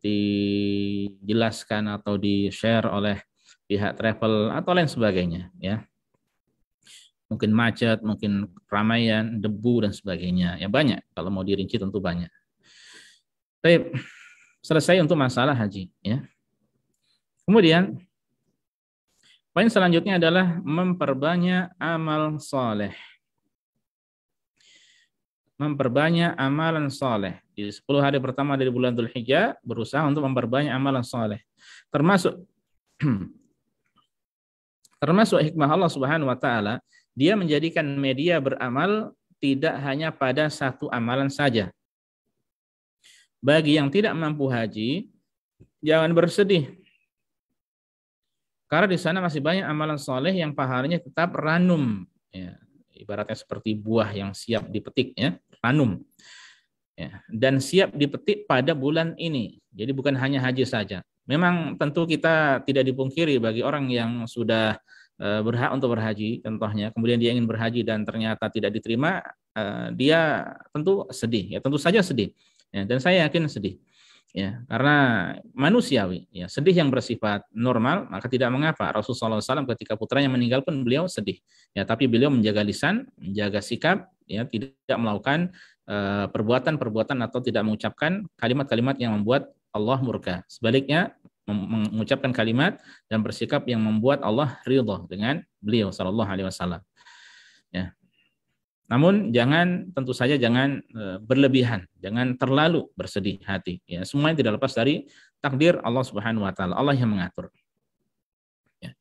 dijelaskan atau di-share oleh pihak travel atau lain sebagainya ya. Mungkin macet, mungkin keramaian, debu dan sebagainya. Ya banyak, kalau mau dirinci tentu banyak. Baik, selesai untuk masalah haji ya. Kemudian poin selanjutnya adalah memperbanyak amal soleh. Memperbanyak amalan soleh. Di 10 hari pertama dari bulan Dzulhijjah berusaha untuk memperbanyak amalan soleh. Termasuk hikmah Allah Subhanahu wa taala, dia menjadikan media beramal tidak hanya pada satu amalan saja. Bagi yang tidak mampu haji, jangan bersedih. Karena di sana masih banyak amalan soleh yang pahalanya tetap ranum. Ya, ibaratnya seperti buah yang siap dipetik, ya, ranum. Ya, dan siap dipetik pada bulan ini. Jadi bukan hanya haji saja. Memang tentu kita tidak dipungkiri bagi orang yang sudah berhak untuk berhaji, contohnya, kemudian dia ingin berhaji dan ternyata tidak diterima, dia tentu sedih. Ya, tentu saja sedih. Ya, dan saya yakin sedih. Ya, karena manusiawi, ya, sedih yang bersifat normal, maka tidak mengapa. Rasulullah SAW ketika putranya meninggal pun beliau sedih. Ya, tapi beliau menjaga lisan, menjaga sikap, ya, tidak melakukan perbuatan-perbuatan atau tidak mengucapkan kalimat-kalimat yang membuat Allah murka. Sebaliknya, mengucapkan kalimat dan bersikap yang membuat Allah ridha dengan beliau sallallahu alaihi wasallam. Ya. Namun tentu saja jangan berlebihan, jangan terlalu bersedih hati. Ya, semuanya tidak lepas dari takdir Allah Subhanahu wa taala. Allah yang mengatur. Ya.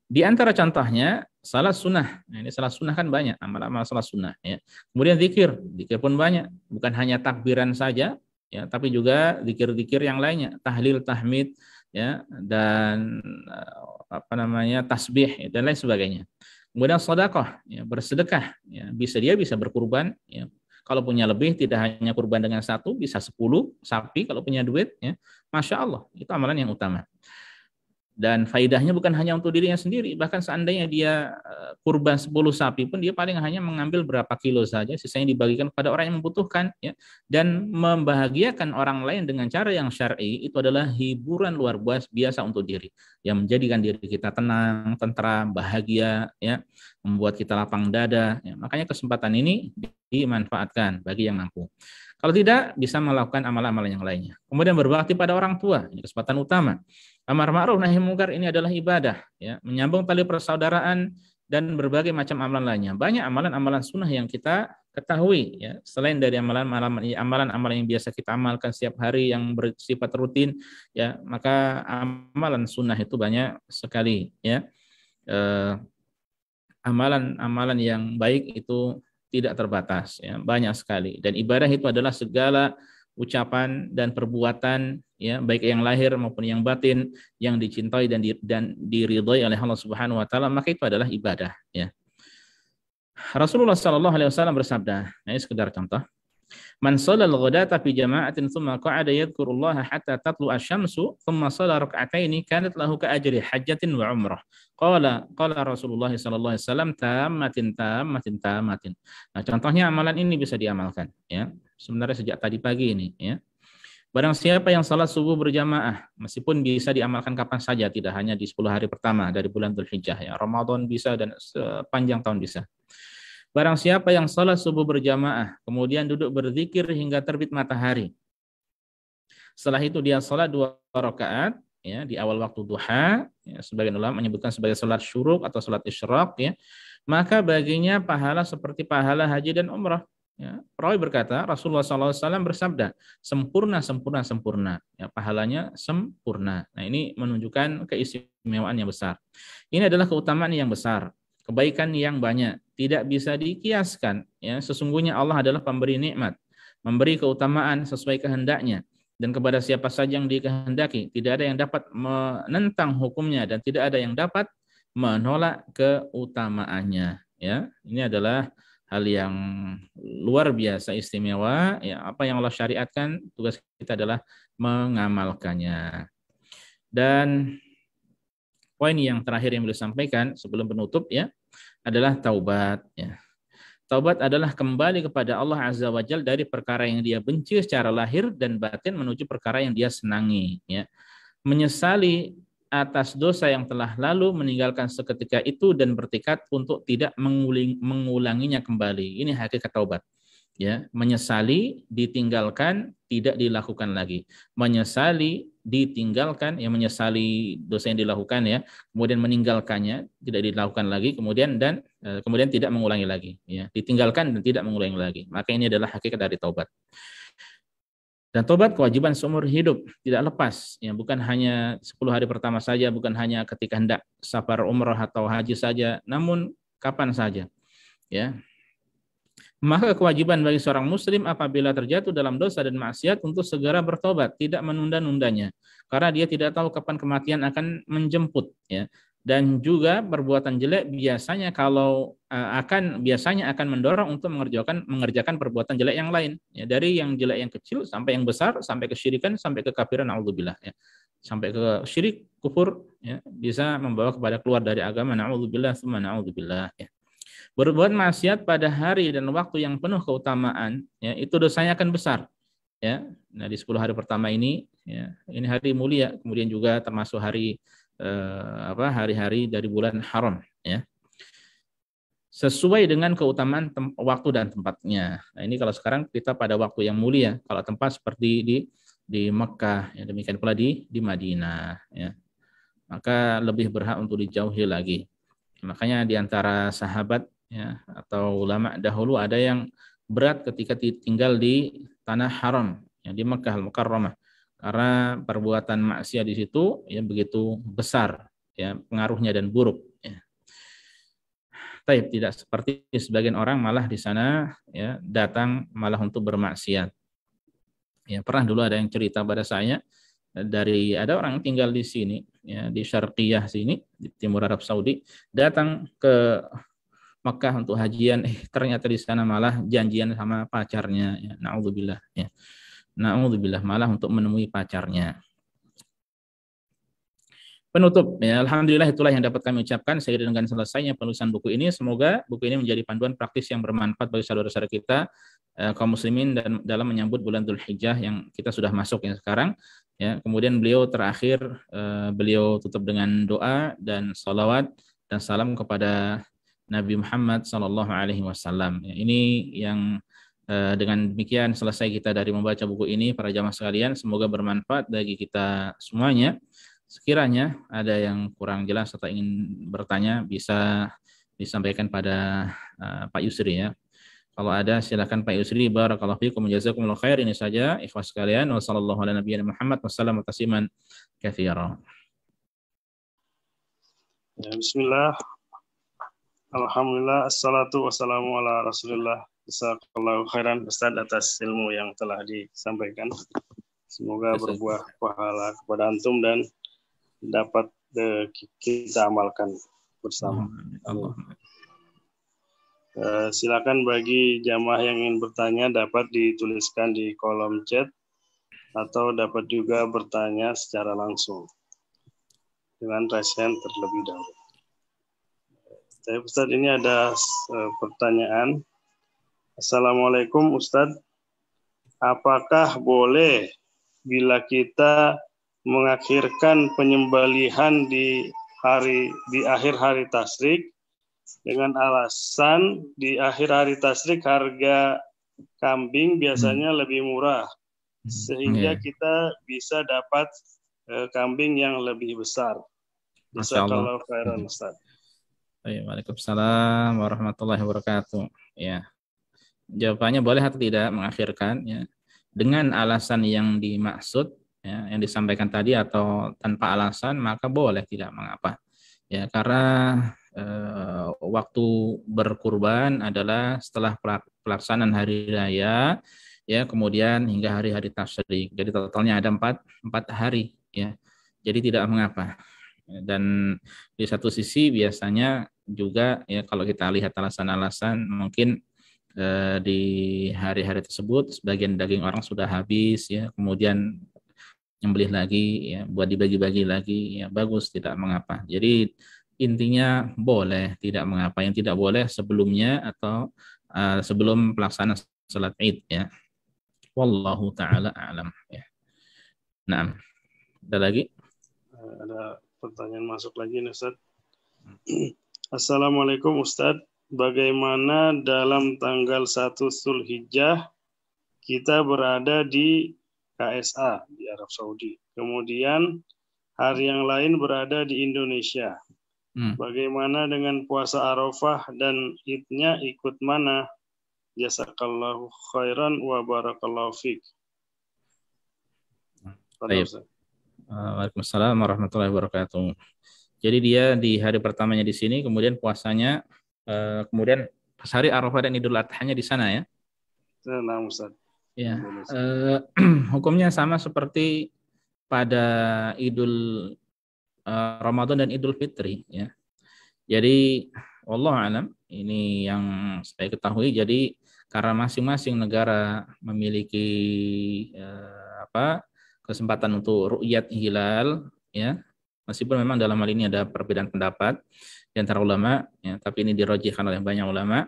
Di antara contohnya salat sunnah. Nah, ini salat sunnah kan banyak, amal-amal salat sunnah ya. Kemudian zikir pun banyak, bukan hanya takbiran saja ya, tapi juga zikir-zikir yang lainnya, tahlil, tahmid ya, dan tasbih dan lain sebagainya. Kemudian sedekah, ya, bersedekah, ya, dia bisa berkurban, ya. Kalau punya lebih, tidak hanya kurban dengan 1, bisa 10 sapi kalau punya duit, ya. Masya Allah, itu amalan yang utama. Dan faidahnya bukan hanya untuk dirinya sendiri, bahkan seandainya dia kurban 10 sapi pun dia paling hanya mengambil berapa kilo saja, sisanya dibagikan kepada orang yang membutuhkan, ya. Dan membahagiakan orang lain dengan cara yang syar'i itu adalah hiburan luar biasa untuk diri, yang menjadikan diri kita tenang, tentram, bahagia, ya, membuat kita lapang dada, ya. Makanya kesempatan ini dimanfaatkan bagi yang mampu. Kalau tidak, bisa melakukan amalan-amalan yang lainnya. Kemudian berbakti pada orang tua, ini kesempatan utama. Amar ma'ruf nahi munkar ini adalah ibadah, ya, menyambung tali persaudaraan dan berbagai macam amalan lainnya. Banyak amalan-amalan sunnah yang kita ketahui, ya, selain dari amalan-amalan yang biasa kita amalkan setiap hari yang bersifat rutin, ya, maka amalan sunnah itu banyak sekali, ya. Amalan-amalan yang baik itu tidak terbatas, ya, banyak sekali. Dan ibadah itu adalah segala ucapan dan perbuatan, ya, baik yang lahir maupun yang batin, yang dicintai dan diridhai oleh Allah Subhanahu wa taala, maka itu adalah ibadah, ya. Rasulullah sallallahu alaihi wasallam bersabda, ini sekedar contoh. Man shalal ghadata fi jama'atin thumma qa'ada yadhkurullaha hatta tatlu asy-syamsu thumma shala rak'ataini kanat lahu ka ajri hajjatin wa umrah. Qala Rasulullah sallallahu alaihi wasallam tammatin. Nah, contohnya amalan ini bisa diamalkan, ya. Sebenarnya sejak tadi pagi ini, ya. Barang siapa yang salat subuh berjamaah, meskipun bisa diamalkan kapan saja, tidak hanya di 10 hari pertama dari bulan Dzulhijjah, ya. Ramadan bisa dan sepanjang tahun bisa. Barang siapa yang salat subuh berjamaah, kemudian duduk berzikir hingga terbit matahari. Setelah itu dia salat 2 rakaat, ya, di awal waktu duha, ya, sebagian ulama menyebutkan sebagai salat syuruk atau salat isyraq, ya. Maka baginya pahala seperti pahala haji dan umrah. Ya, perawi berkata, Rasulullah SAW bersabda, sempurna, sempurna, sempurna. Ya, pahalanya sempurna. Nah, ini menunjukkan keistimewaan yang besar. Ini adalah keutamaan yang besar, kebaikan yang banyak, tidak bisa dikiaskan. Ya, sesungguhnya Allah adalah pemberi nikmat, memberi keutamaan sesuai kehendaknya, dan kepada siapa saja yang dikehendaki, tidak ada yang dapat menentang hukumnya dan tidak ada yang dapat menolak keutamaannya. Ya, ini adalah hal yang luar biasa istimewa. Ya, apa yang Allah syariatkan, tugas kita adalah mengamalkannya. Dan poin yang terakhir yang beliau sampaikan sebelum penutup ya adalah taubat. Ya. Taubat adalah kembali kepada Allah Azza wa Jalla dari perkara yang dia benci secara lahir dan batin menuju perkara yang dia senangi. Ya. Menyesali atas dosa yang telah lalu, meninggalkan seketika itu dan bertekad untuk tidak mengulanginya kembali. Ini hakikat taubat. Ya, menyesali, ditinggalkan, tidak dilakukan lagi. Menyesali, ditinggalkan, ya menyesali dosa yang dilakukan ya, kemudian meninggalkannya, tidak dilakukan lagi, kemudian tidak mengulangi lagi, ya, ditinggalkan dan tidak mengulangi lagi. Maka ini adalah hakikat dari taubat. Dan tobat kewajiban seumur hidup, tidak lepas. Ya, bukan hanya 10 hari pertama saja, bukan hanya ketika hendak safar umrah atau haji saja, namun kapan saja. Ya. Maka kewajiban bagi seorang muslim apabila terjatuh dalam dosa dan maksiat untuk segera bertobat, tidak menunda-nundanya. Karena dia tidak tahu kapan kematian akan menjemput. Ya. Dan juga perbuatan jelek biasanya akan mendorong untuk mengerjakan perbuatan jelek yang lain, ya, dari yang jelek yang kecil sampai yang besar, sampai kesyirikan, sampai kekafiran, naudzubillah, ya, sampai ke syirik, kufur, ya, bisa membawa kepada keluar dari agama, naudzubillah, tsumma naudzubillah, ya. Berbuat maksiat pada hari dan waktu yang penuh keutamaan, ya, itu dosanya akan besar, ya. Nah, di 10 hari pertama ini, ya, ini hari mulia, kemudian juga termasuk hari-hari dari bulan haram, ya, sesuai dengan keutamaan waktu dan tempatnya. Nah, ini kalau sekarang kita pada waktu yang mulia, kalau tempat seperti di Mekah, ya, demikian pula di Madinah, ya, maka lebih berhak untuk dijauhi lagi. Makanya di antara sahabat, ya, atau ulama dahulu ada yang berat ketika tinggal di tanah haram, ya, di Mekah Al-Mukarramah, karena perbuatan maksiat di situ ya begitu besar, ya, pengaruhnya dan buruk, ya. Taib, tidak seperti sebagian orang malah di sana, ya, datang malah untuk bermaksiat. Ya, pernah dulu ada yang cerita pada saya, ada orang tinggal di sini, ya, di Syarqiyah sini, di timur Arab Saudi, datang ke Mekah untuk hajian, ternyata di sana malah janjian sama pacarnya, ya, naudzubillah, ya. Naudzubillah, malah untuk menemui pacarnya. Penutup, ya, alhamdulillah itulah yang dapat kami ucapkan seiring dengan selesainya penulisan buku ini. Semoga buku ini menjadi panduan praktis yang bermanfaat bagi saudara-saudara kita kaum muslimin dan dalam menyambut bulan Dzulhijjah yang kita sudah masuk yang sekarang. Ya, kemudian beliau tutup dengan doa dan salawat dan salam kepada Nabi Muhammad Sallallahu Alaihi Wasallam. Ya, ini yang dengan demikian selesai kita dari membaca buku ini, para jamaah sekalian. Semoga bermanfaat bagi kita semuanya. Sekiranya ada yang kurang jelas atau ingin bertanya, bisa disampaikan pada Pak Yusri, ya. Kalau ada silakan Pak Yusri. Barakallahu fiikum, jazakumullahu khair. Ini saja ikhwas sekalian. Wassallallahu ala nabiyina Muhammad wassalamu tasliman katsira. Ya, bismillah. Alhamdulillah, assalatu wassalamu ala Rasulillah. Jazakallahu khairan Ustaz atas ilmu yang telah disampaikan. Semoga berbuah pahala kepada antum dan dapat kita amalkan bersama. Silakan bagi jamaah yang ingin bertanya dapat dituliskan di kolom chat atau dapat juga bertanya secara langsung dengan raise hand terlebih dahulu. Ustaz, ini ada pertanyaan. Assalamualaikum Ustaz, apakah boleh bila kita mengakhirkan penyembelihan di akhir hari tasyrik dengan alasan di akhir hari tasyrik harga kambing biasanya lebih murah sehingga kita bisa dapat kambing yang lebih besar. Jazakallahu khairan Ustaz. Waalaikumsalam warahmatullahi wabarakatuh. Ya. Jawabannya boleh atau tidak mengakhirkan ya. Dengan alasan yang dimaksud ya, yang disampaikan tadi atau tanpa alasan maka boleh, tidak mengapa. Ya, karena waktu berkurban adalah setelah pelaksanaan hari raya ya, kemudian hingga hari-hari tasyrik. Jadi totalnya ada empat hari ya. Jadi tidak mengapa. Dan di satu sisi biasanya juga ya, kalau kita lihat alasan-alasan mungkin di hari-hari tersebut sebagian daging orang sudah habis ya, kemudian nyembelih lagi ya, buat dibagi-bagi lagi ya, bagus, tidak mengapa. Jadi intinya boleh, tidak mengapa. Yang tidak boleh sebelumnya atau sebelum pelaksanaan salat Id ya. Wallahu taala a'lam ya. Nah, ada lagi? Ada pertanyaan masuk lagi nih, Ustaz. Assalamualaikum Ustaz. Bagaimana dalam tanggal 1 Zulhijjah kita berada di KSA di Arab Saudi. Kemudian hari yang lain berada di Indonesia. Bagaimana dengan puasa Arafah dan Idnya ikut mana? Jazakallahu khairan wa barakallahu fiik. Waalaikumsalam warahmatullahi wabarakatuh. Jadi dia di hari pertamanya di sini, kemudian puasanya, kemudian pas hari Arafah dan Idul Adha-nya di sana ya. Nah, Ustaz. Ya, hukumnya sama seperti pada Idul Ramadan dan Idul Fitri ya. Jadi wallahu alam, ini yang saya ketahui. Jadi karena masing-masing negara memiliki kesempatan untuk ru'yat hilal ya, meskipun memang dalam hal ini ada perbedaan pendapat di antara ulama ya, tapi ini dirajihkan oleh banyak ulama.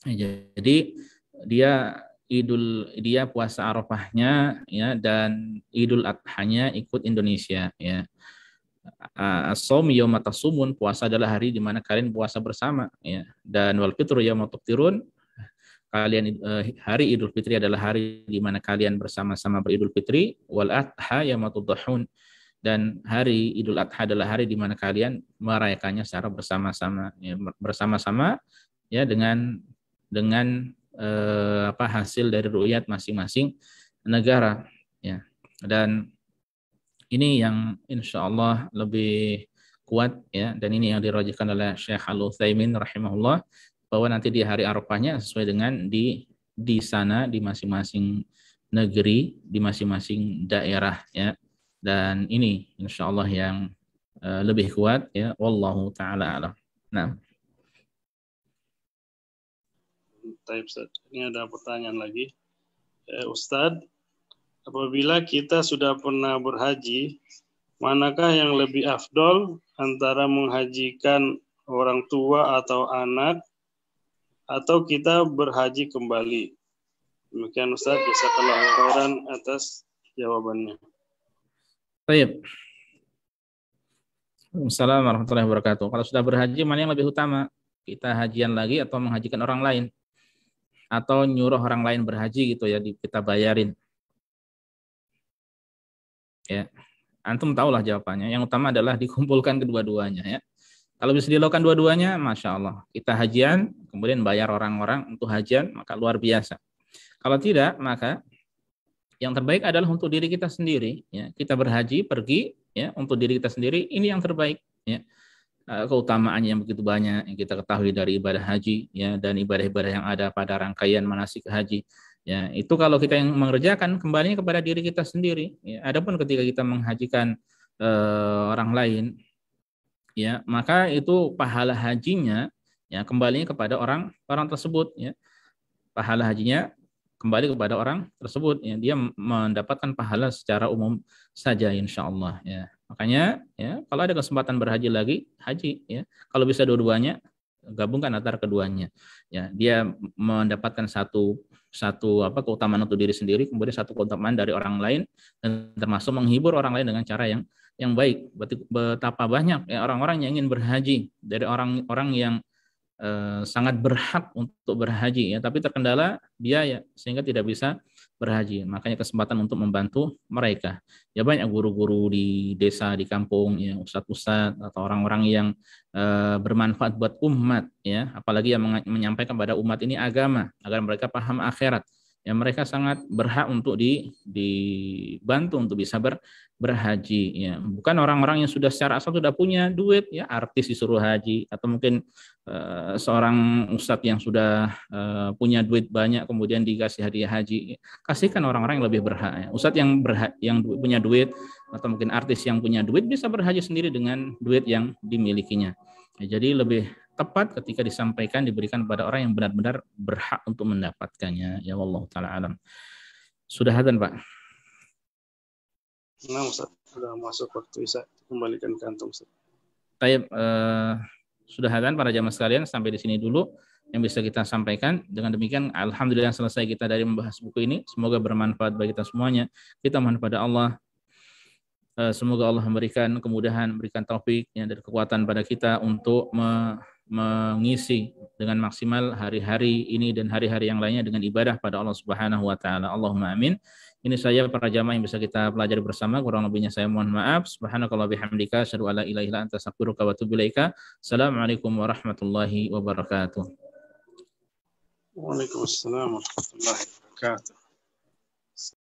Jadi dia puasa Arafahnya ya, dan Idul Adhanya ikut Indonesia ya. As-shaum yauma tasumun, puasa adalah hari di mana kalian puasa bersama ya. Dan wal fitru yauma tuftirun, kalian hari Idul Fitri adalah hari di mana kalian bersama-sama beridul fitri. Wal adha yauma tudhahun, dan hari Idul Adha adalah hari di mana kalian merayakannya secara bersama-sama ya, bersama-sama ya, dengan hasil dari ru'yat masing-masing negara ya. Dan ini yang insya Allah lebih kuat ya, dan ini yang dirajihkan oleh Syekh Al-Utsaimin rahimahullah, bahwa nanti di hari Arafahnya sesuai dengan di sana di masing-masing negeri, di masing-masing daerah ya. Dan ini insya Allah yang lebih kuat ya, wallahu taala alam. Nah, ini ada pertanyaan lagi. Ustadz, apabila kita sudah pernah berhaji, manakah yang lebih afdol antara menghajikan orang tua atau anak, atau kita berhaji kembali? Demikian Ustadz, jazakallahu khairan atas jawabannya. Baik. Assalamualaikum warahmatullahi wabarakatuh. Kalau sudah berhaji, mana yang lebih utama? Kita hajian lagi atau menghajikan orang lain? Atau nyuruh orang lain berhaji gitu ya, kita bayarin? Ya, antum tahulah jawabannya. Yang utama adalah dikumpulkan kedua-duanya ya. Kalau bisa dilakukan dua-duanya, masya Allah, kita hajian, kemudian bayar orang-orang untuk hajian, maka luar biasa. Kalau tidak, maka yang terbaik adalah untuk diri kita sendiri. Ya. Kita berhaji, pergi ya untuk diri kita sendiri, ini yang terbaik. Ya. Keutamaannya yang begitu banyak yang kita ketahui dari ibadah haji ya, dan ibadah-ibadah yang ada pada rangkaian manasik haji. Ya, itu kalau kita yang mengerjakan, kembalinya kepada diri kita sendiri. Ya, adapun ketika kita menghajikan orang lain, ya, maka itu pahala hajinya ya kembalinya kepada orang tersebut. Ya, pahala hajinya kembali kepada orang tersebut. Ya, dia mendapatkan pahala secara umum saja, insya Allah. Ya, makanya ya kalau ada kesempatan berhaji lagi, haji. Ya, kalau bisa dua-duanya, gabungkan antara keduanya. Ya, dia mendapatkan satu keutamaan untuk diri sendiri, kemudian satu keutamaan dari orang lain, dan termasuk menghibur orang lain dengan cara yang baik. Betapa banyak ya orang-orang yang ingin berhaji, dari orang-orang yang sangat berhak untuk berhaji ya, tapi terkendala biaya sehingga tidak bisa berhaji. Makanya kesempatan untuk membantu mereka. Ya banyak guru-guru di desa, di kampung, ya ustadz-ustadz atau orang-orang yang bermanfaat buat umat, ya apalagi yang menyampaikan pada umat ini agama agar mereka paham akhirat. Ya mereka sangat berhak untuk dibantu untuk bisa berhaji, ya bukan orang-orang yang sudah secara asal sudah punya duit, ya artis disuruh haji, atau mungkin seorang ustadz yang sudah punya duit banyak kemudian dikasih hadiah haji. Kasihkan orang-orang yang lebih berhak, ya. Ustadz yang punya duit atau mungkin artis yang punya duit bisa berhaji sendiri dengan duit yang dimilikinya, ya, jadi lebih tepat ketika disampaikan diberikan kepada orang yang benar-benar berhak untuk mendapatkannya. Ya Allah taala alam. Sudah adzan, Pak? Nah, Ustaz, sudah masuk waktu Isya, kembalikan ke antum, Ustaz. Baik, sudah adzan para jamaah sekalian, sampai di sini dulu yang bisa kita sampaikan. Dengan demikian alhamdulillah selesai kita dari membahas buku ini. Semoga bermanfaat bagi kita semuanya. Kita mohon pada Allah, semoga Allah memberikan kemudahan, memberikan taufik dan kekuatan pada kita untuk mengisi dengan maksimal hari-hari ini dan hari-hari yang lainnya dengan ibadah pada Allah Subhanahu wa taala. Allahumma amin. Ini saja para jamaah yang bisa kita pelajari bersama. Kurang lebihnya saya mohon maaf. Subhanakallah bihamdika asyhadu an la ilaha illa anta astaghfiruka wa atubu ilaika. Assalamualaikum warahmatullahi wabarakatuh. Waalaikumsalam warahmatullahi wabarakatuh.